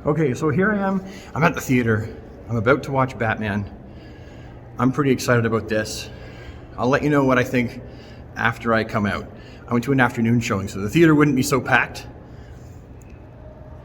Okay, so here I am. I'm at the theater. I'm about to watch Batman. I'm pretty excited about this. I'll let you know what I think after I come out. I went to an afternoon showing, so the theater wouldn't be so packed.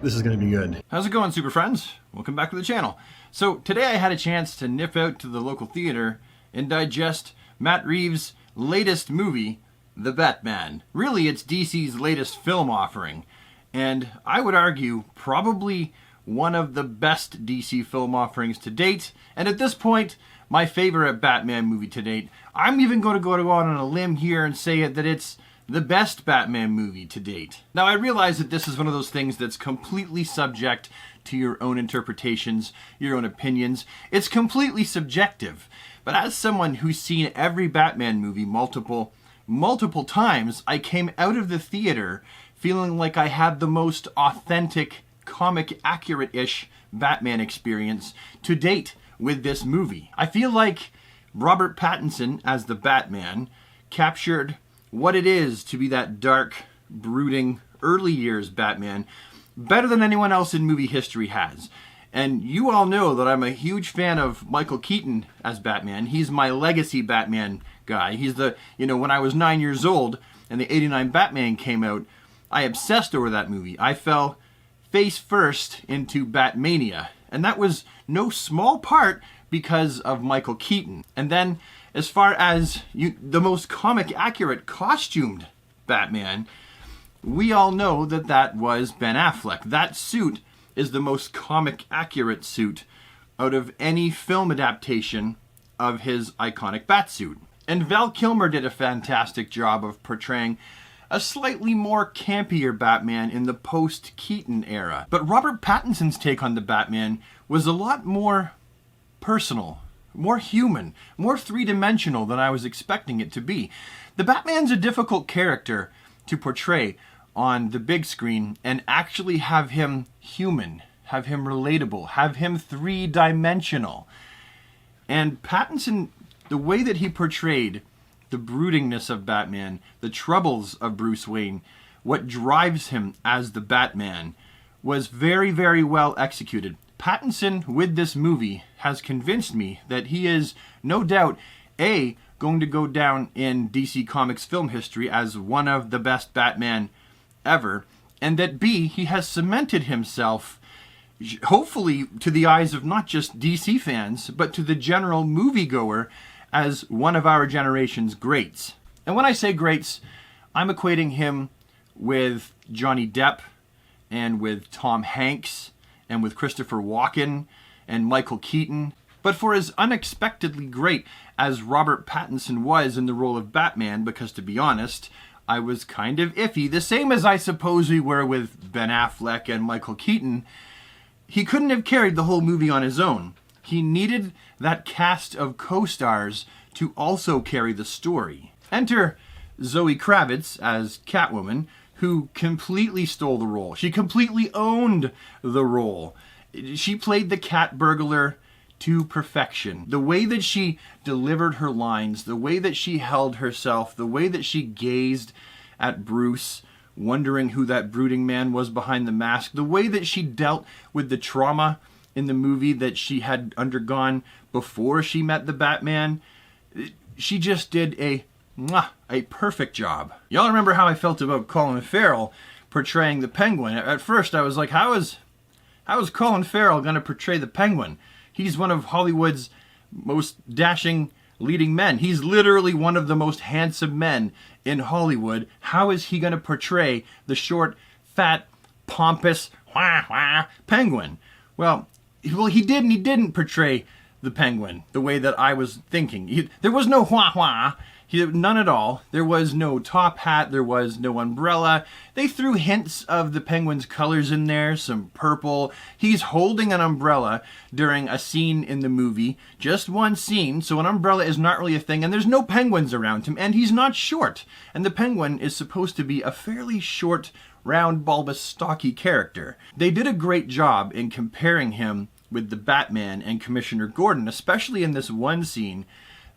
This is gonna be good. How's it going, super friends? Welcome back to the channel. So today I had a chance to nip out to the local theater and digest Matt Reeves' latest movie, The Batman. Really, it's DC's latest film offering, and I would argue probably one of the best DC film offerings to date, and at this point, my favorite Batman movie to date. I'm even going to go out on a limb here and say that it's the best Batman movie to date. Now, I realize that this is one of those things that's completely subject to your own interpretations, your own opinions. It's completely subjective. But as someone who's seen every Batman movie multiple times, I came out of the theater feeling like I had the most authentic, comic accurate-ish Batman experience to date with this movie. I feel like Robert Pattinson as the Batman captured what it is to be that dark, brooding, early years Batman better than anyone else in movie history has. And you all know that I'm a huge fan of Michael Keaton as Batman. He's my legacy Batman guy. He's the, when I was 9 years old and the '89 Batman came out, I obsessed over that movie. I fell face first into Batmania. And that was no small part because of Michael Keaton. And then, as far as the most comic accurate costumed Batman, we all know that that was Ben Affleck. That suit is the most comic accurate suit out of any film adaptation of his iconic Batsuit. And Val Kilmer did a fantastic job of portraying a slightly more campier Batman in the post-Keaton era. But Robert Pattinson's take on the Batman was a lot more personal, more human, more three-dimensional than I was expecting it to be. The Batman's a difficult character to portray on the big screen and actually have him human, have him relatable, have him three-dimensional. And Pattinson, the way that he portrayed the broodingness of Batman, the troubles of Bruce Wayne, what drives him as the Batman, was very, very well executed. Pattinson, with this movie, has convinced me that he is, no doubt, A, going to go down in DC Comics film history as one of the best Batman ever, and that B, he has cemented himself, hopefully to the eyes of not just DC fans, but to the general moviegoer, as one of our generation's greats. And when I say greats, I'm equating him with Johnny Depp and with Tom Hanks and with Christopher Walken and Michael Keaton. But for as unexpectedly great as Robert Pattinson was in the role of Batman, because to be honest, I was kind of iffy, the same as I suppose we were with Ben Affleck and Michael Keaton, he couldn't have carried the whole movie on his own. He needed that cast of co-stars to also carry the story. Enter Zoe Kravitz as Catwoman, who completely stole the role. She completely owned the role. She played the cat burglar to perfection. The way that she delivered her lines, the way that she held herself, the way that she gazed at Bruce, wondering who that brooding man was behind the mask, the way that she dealt with the trauma in the movie that she had undergone before she met the Batman, she just did a perfect job. Y'all remember how I felt about Colin Farrell portraying the Penguin. At first I was like, how is Colin Farrell going to portray the Penguin? He's one of Hollywood's most dashing leading men. He's literally one of the most handsome men in Hollywood. How is he going to portray the short, fat, pompous Penguin? Well, he did and he didn't portray the Penguin the way that I was thinking. There was no none at all. There was no top hat. There was no umbrella. They threw hints of the Penguin's colors in there, some purple. He's holding an umbrella during a scene in the movie, just one scene, so an umbrella is not really a thing, and there's no penguins around him, and he's not short. And the Penguin is supposed to be a fairly short, round, bulbous, stocky character. They did a great job in comparing him with the Batman and Commissioner Gordon, especially in this one scene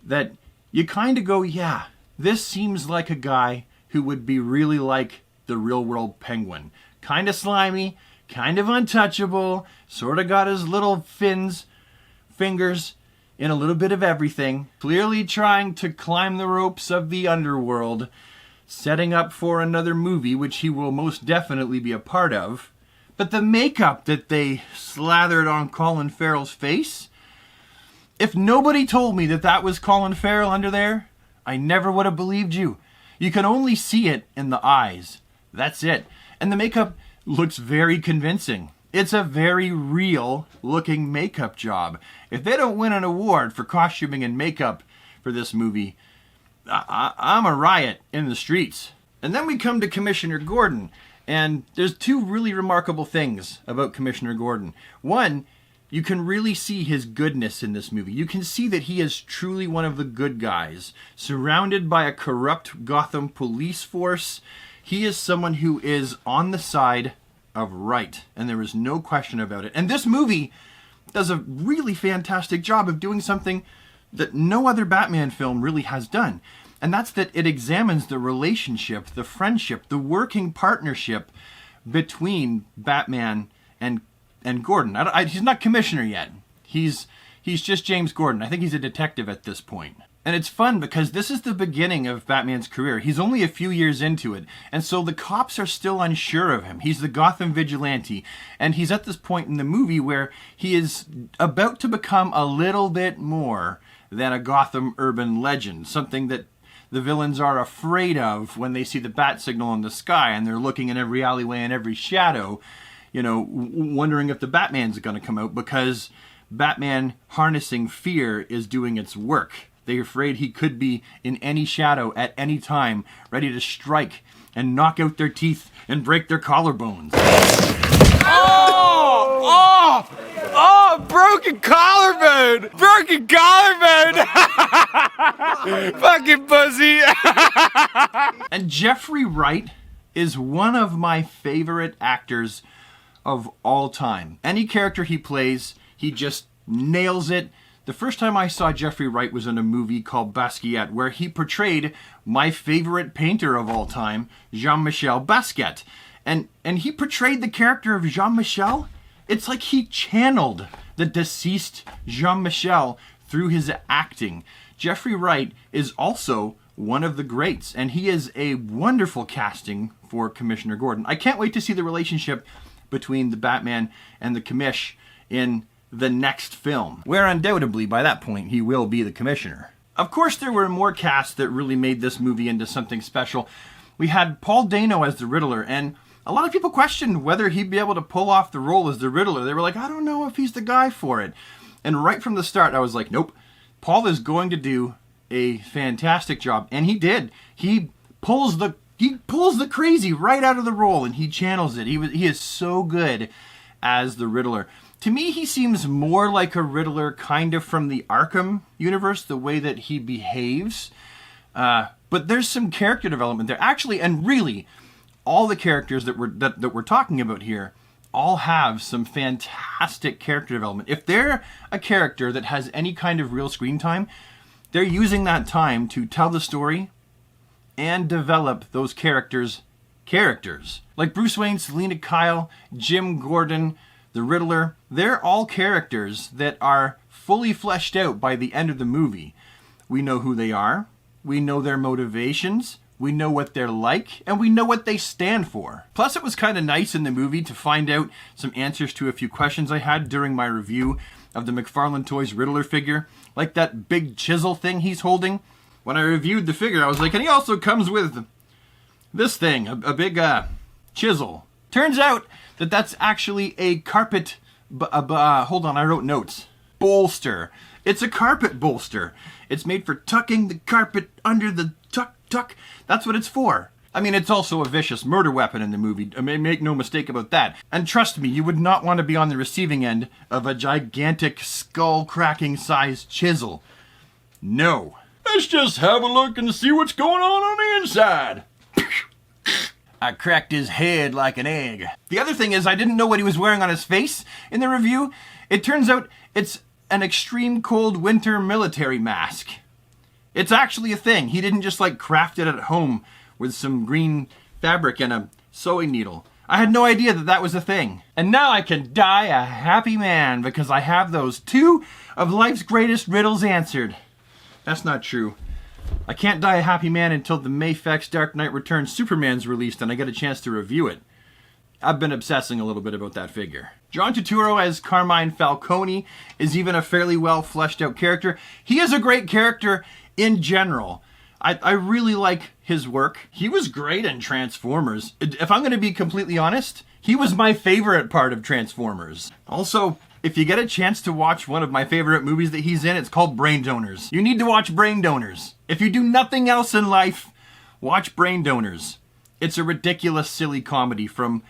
that you kind of go, yeah, this seems like a guy who would be really like the real world Penguin. Kind of slimy, kind of untouchable, sort of got his little fingers in a little bit of everything, clearly trying to climb the ropes of the underworld, setting up for another movie, which he will most definitely be a part of. But the makeup that they slathered on Colin Farrell's face, if nobody told me that that was Colin Farrell under there, I never would have believed you. You can only see it in the eyes. That's it. And the makeup looks very convincing. It's a very real looking makeup job. If they don't win an award for costuming and makeup for this movie, I'm a riot in the streets. And then we come to Commissioner Gordon. And there's two really remarkable things about Commissioner Gordon. One, you can really see his goodness in this movie. You can see that he is truly one of the good guys. Surrounded by a corrupt Gotham police force, he is someone who is on the side of right. And there is no question about it. And this movie does a really fantastic job of doing something that no other Batman film really has done. And that's that it examines the relationship, the friendship, the working partnership between Batman and Gordon. He's not commissioner yet. He's just James Gordon. I think he's a detective at this point. And it's fun because this is the beginning of Batman's career. He's only a few years into it. And so the cops are still unsure of him. He's the Gotham vigilante. And he's at this point in the movie where he is about to become a little bit more than a Gotham urban legend. Something that the villains are afraid of when they see the bat signal in the sky and they're looking in every alleyway and every shadow, wondering if the Batman's going to come out because Batman harnessing fear is doing its work. They're afraid he could be in any shadow at any time, ready to strike and knock out their teeth and break their collarbones. Broken collarbone! Broken collarbone! Fucking pussy! And Jeffrey Wright is one of my favorite actors of all time. Any character he plays, he just nails it. The first time I saw Jeffrey Wright was in a movie called Basquiat, where he portrayed my favorite painter of all time, Jean-Michel Basquiat. And he portrayed the character of Jean-Michel. It's like he channeled the deceased Jean-Michel through his acting. Jeffrey Wright is also one of the greats, and he is a wonderful casting for Commissioner Gordon. I can't wait to see the relationship between the Batman and the Commish in the next film, where undoubtedly by that point he will be the Commissioner. Of course, there were more casts that really made this movie into something special. We had Paul Dano as the Riddler, and a lot of people questioned whether he'd be able to pull off the role as the Riddler. They were like, I don't know if he's the guy for it. And right from the start, I was like, nope, Paul is going to do a fantastic job. And he did. He pulls the crazy right out of the role, and he channels it. He is so good as the Riddler. To me, he seems more like a Riddler kind of from the Arkham universe, the way that he behaves. But there's some character development there. Actually, and really, all the characters that we're talking about here all have some fantastic character development. If they're a character that has any kind of real screen time, they're using that time to tell the story and develop those characters. Like Bruce Wayne, Selina Kyle, Jim Gordon, the Riddler, they're all characters that are fully fleshed out by the end of the movie. We know who they are, we know their motivations, we know what they're like, and we know what they stand for. Plus, it was kind of nice in the movie to find out some answers to a few questions I had during my review of the McFarlane Toys Riddler figure, like that big chisel thing he's holding. When I reviewed the figure, I was like, and he also comes with this thing, a big chisel. Turns out that that's actually a carpet, hold on, I wrote notes. Bolster. It's a carpet bolster. It's made for tucking the carpet under the tuck. That's what it's for. I mean, it's also a vicious murder weapon in the movie. I mean, make no mistake about that. And trust me, you would not want to be on the receiving end of a gigantic skull-cracking sized chisel. No. Let's just have a look and see what's going on the inside. I cracked his head like an egg. The other thing is, I didn't know what he was wearing on his face in the review. It turns out it's an extreme cold winter military mask. It's actually a thing. He didn't just craft it at home with some green fabric and a sewing needle. I had no idea that that was a thing. And now I can die a happy man because I have those 2 of life's greatest riddles answered. That's not true. I can't die a happy man until the Mayfex Dark Knight Returns Superman's released and I get a chance to review it. I've been obsessing a little bit about that figure. John Turturro as Carmine Falcone is even a fairly well fleshed out character. He is a great character in general. I really like his work. He was great in Transformers. If I'm going to be completely honest, he was my favorite part of Transformers. Also, if you get a chance to watch one of my favorite movies that he's in, it's called Brain Donors. You need to watch Brain Donors. If you do nothing else in life, watch Brain Donors. It's a ridiculous, silly comedy from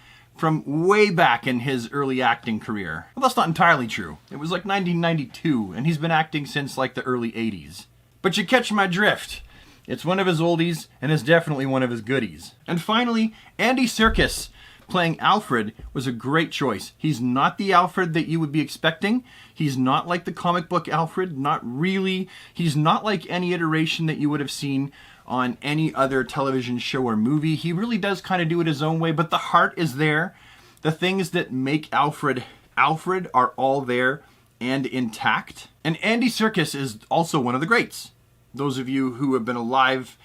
way back in his early acting career. Well, that's not entirely true. It was like 1992, and he's been acting since like the early 80s. But you catch my drift. It's one of his oldies, and it's definitely one of his goodies. And finally, Andy Serkis playing Alfred was a great choice. He's not the Alfred that you would be expecting. He's not like the comic book Alfred, not really. He's not like any iteration that you would have seen on any other television show or movie. He really does kind of do it his own way, but the heart is there. The things that make Alfred Alfred are all there and intact. And Andy Serkis is also one of the greats. Those of you who have been alive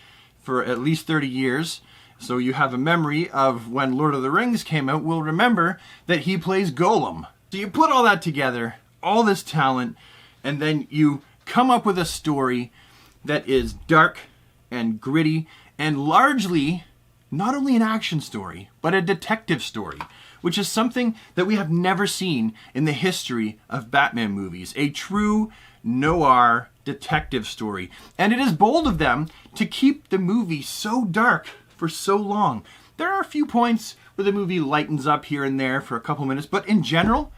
for at least 30 years, so you have a memory of when Lord of the Rings came out, will remember that he plays Gollum. So you put all that together, all this talent, and then you come up with a story that is dark and gritty and largely not only an action story, but a detective story, which is something that we have never seen in the history of Batman movies. A true noir detective story. And it is bold of them to keep the movie so dark for so long. There are a few points where the movie lightens up here and there for a couple minutes, but in general,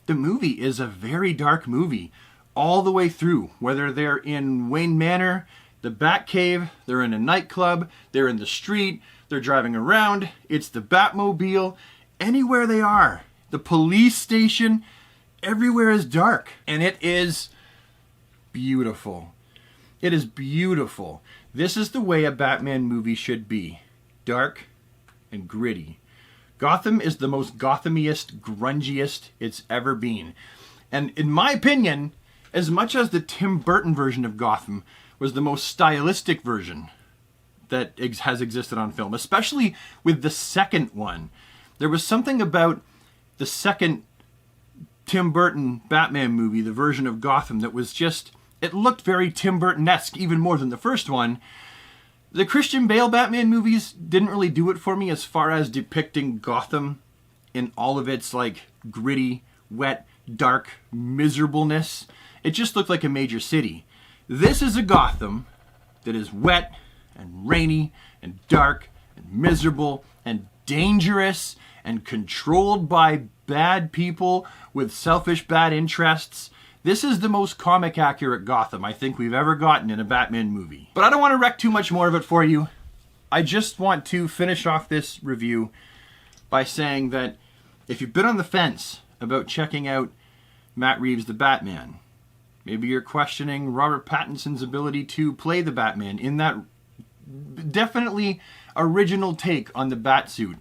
the movie is a very dark movie all the way through. Whether they're in Wayne Manor, the Batcave, they're in a nightclub, they're in the street, they're driving around, it's the Batmobile, anywhere they are, the police station, everywhere is dark. And it is beautiful. It is beautiful. This is the way a Batman movie should be. Dark and gritty. Gotham is the most Gothamiest, grungiest it's ever been. And in my opinion, as much as the Tim Burton version of Gotham was the most stylistic version that has existed on film, especially with the second one, there was something about the second Tim Burton Batman movie, the version of Gotham, that was just, it looked very Tim Burton-esque, even more than the first one. The Christian Bale Batman movies didn't really do it for me as far as depicting Gotham in all of its like gritty, wet, dark miserableness. It just looked like a major city. This is a Gotham that is wet and rainy and dark and miserable and dangerous and controlled by bad people with selfish bad interests. This is the most comic accurate Gotham I think we've ever gotten in a Batman movie. But I don't want to wreck too much more of it for you. I just want to finish off this review by saying that if you've been on the fence about checking out Matt Reeves The Batman, maybe you're questioning Robert Pattinson's ability to play the Batman in that definitely original take on the Batsuit,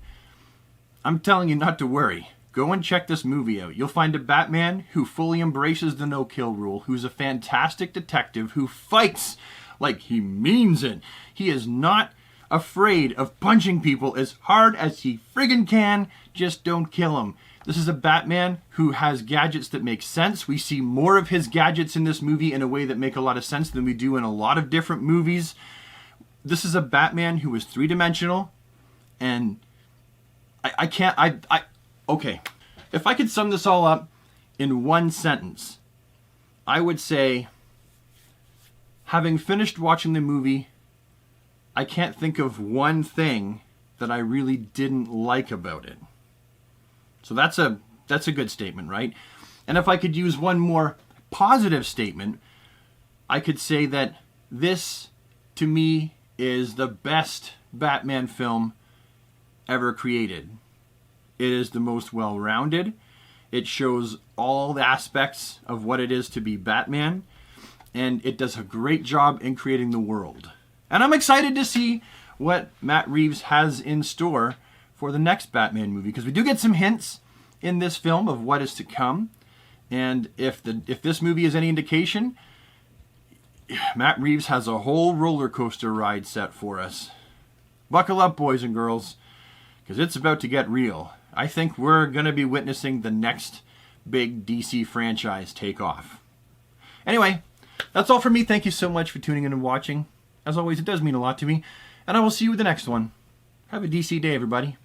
I'm telling you not to worry. Go and check this movie out. You'll find a Batman who fully embraces the no-kill rule, who's a fantastic detective, who fights like he means it. He is not afraid of punching people as hard as he friggin' can. Just don't kill him. This is a Batman who has gadgets that make sense. We see more of his gadgets in this movie in a way that make a lot of sense than we do in a lot of different movies. This is a Batman who is three-dimensional, and okay. If I could sum this all up in one sentence, I would say, having finished watching the movie, I can't think of one thing that I really didn't like about it. So that's a good statement, right? And if I could use one more positive statement, I could say that this, to me, is the best Batman film ever created. It is the most well-rounded. It shows all the aspects of what it is to be Batman, and it does a great job in creating the world. And I'm excited to see what Matt Reeves has in store for the next Batman movie, because we do get some hints in this film of what is to come. And if this movie is any indication, Matt Reeves has a whole roller coaster ride set for us. Buckle up, boys and girls, because it's about to get real. I think we're going to be witnessing the next big DC franchise take off. Anyway, that's all from me. Thank you so much for tuning in and watching. As always, it does mean a lot to me. And I will see you with the next one. Have a DC day, everybody.